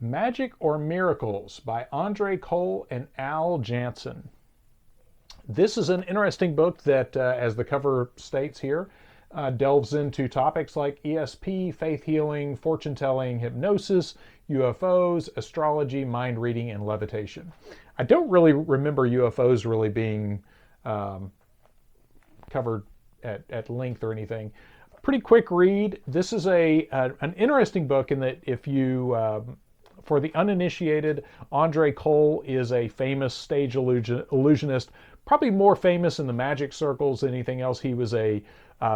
Magic or Miracles by Andre Kole and Al Janssen. This is an interesting book that, as the cover states here, delves into topics like ESP, faith healing, fortune telling, hypnosis, UFOs, astrology, mind reading, and levitation. I don't really remember UFOs really being covered at length or anything. Pretty quick read. This is an interesting book in that if you for the uninitiated, Andre Kole is a famous stage illusionist, probably more famous in the magic circles than anything else. He was a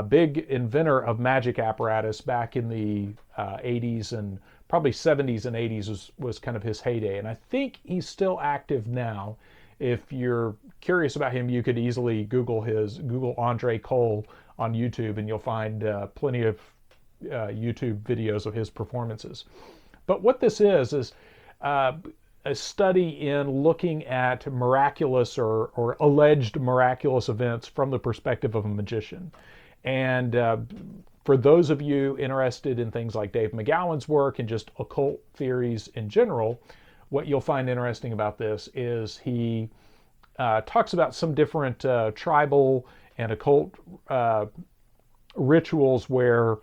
big inventor of magic apparatus back in the 80s and probably 70s and 80s was kind of his heyday. And I think he's still active now. If you're curious about him, you could easily Google Andre Kole on YouTube and you'll find plenty of YouTube videos of his performances. But what this is a study in looking at miraculous or alleged miraculous events from the perspective of a magician. And for those of you interested in things like Dave McGowan's work and just occult theories in general, what you'll find interesting about this is he talks about some different tribal and occult rituals where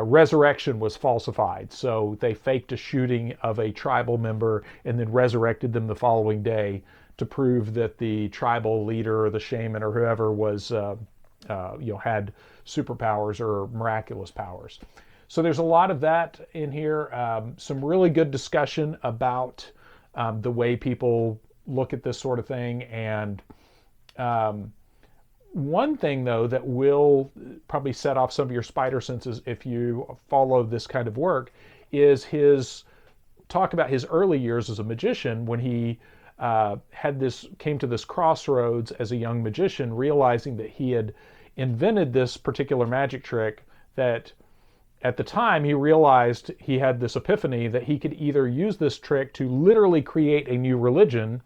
resurrection was falsified. So they faked a shooting of a tribal member and then resurrected them the following day to prove that the tribal leader or the shaman or whoever was, had superpowers or miraculous powers. So there's a lot of that in here. Some really good discussion about the way people look at this sort of thing. And one thing, though, that will probably set off some of your spider senses if you follow this kind of work is his talk about his early years as a magician when he came to this crossroads as a young magician, realizing that he had invented this particular magic trick that at the time he realized he had this epiphany that he could either use this trick to literally create a new religion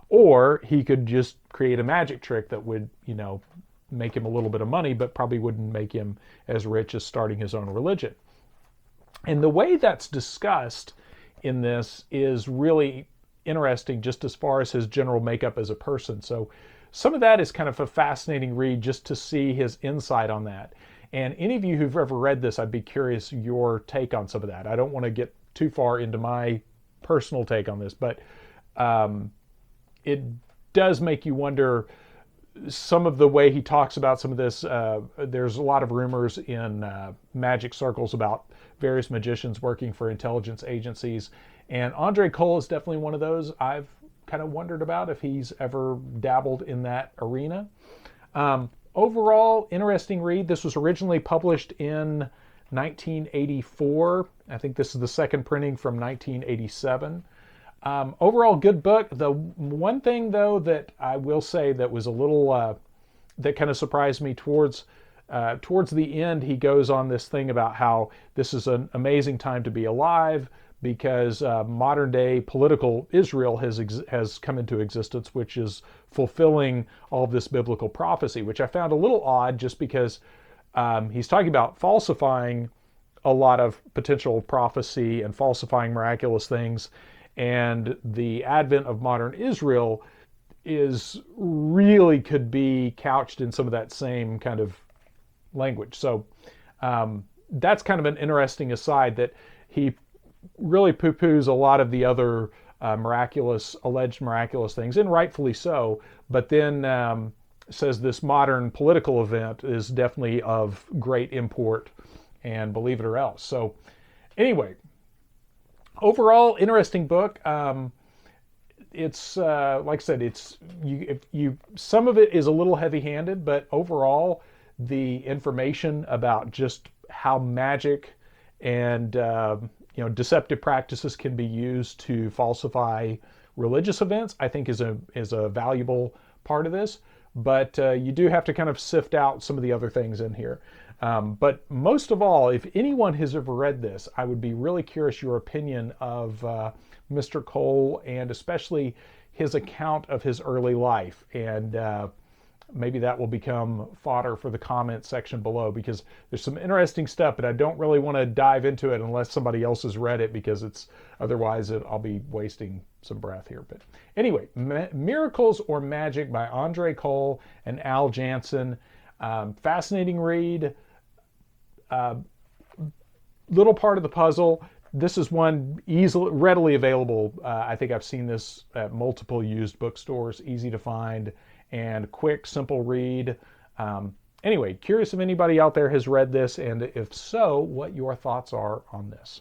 or he could just create a magic trick that would, make him a little bit of money, but probably wouldn't make him as rich as starting his own religion. And the way that's discussed in this is really interesting just as far as his general makeup as a person. So some of that is kind of a fascinating read just to see his insight on that. And any of you who've ever read this, I'd be curious your take on some of that. I don't want to get too far into my personal take on this, but it does make you wonder some of the way he talks about some of this. There's a lot of rumors in magic circles about various magicians working for intelligence agencies. And Andre Kole is definitely one of those. I've kind of wondered about if he's ever dabbled in that arena. Overall, interesting read. This was originally published in 1984. I think this is the second printing from 1987. Overall, good book. The one thing, though, that I will say that was a little, that kind of surprised me towards the end, he goes on this thing about how this is an amazing time to be alive because modern day political Israel has come into existence, which is fulfilling all of this biblical prophecy, which I found a little odd just because he's talking about falsifying a lot of potential prophecy and falsifying miraculous things. And the advent of modern Israel could be couched in some of that same kind of language. So that's kind of an interesting aside that he really poo-poos a lot of the other alleged miraculous things, and rightfully so, but then says this modern political event is definitely of great import, and believe it or else. So anyway, overall, interesting book. It's like I said, some of it is a little heavy-handed, but overall, the information about just how magic and deceptive practices can be used to falsify religious events, I think is a valuable part of this. But you do have to kind of sift out some of the other things in here. But most of all, if anyone has ever read this, I would be really curious your opinion of Mr. Kole and especially his account of his early life and maybe that will become fodder for the comment section below, because there's some interesting stuff, but I don't really want to dive into it unless somebody else has read it, because I'll be wasting some breath here. But anyway, Miracles or Magic by Andre Kole and Al Janssen. Fascinating read. Little part of the puzzle. This is one readily available. I think I've seen this at multiple used bookstores. Easy to find and quick, simple read. Anyway, curious if anybody out there has read this, and if so, what your thoughts are on this.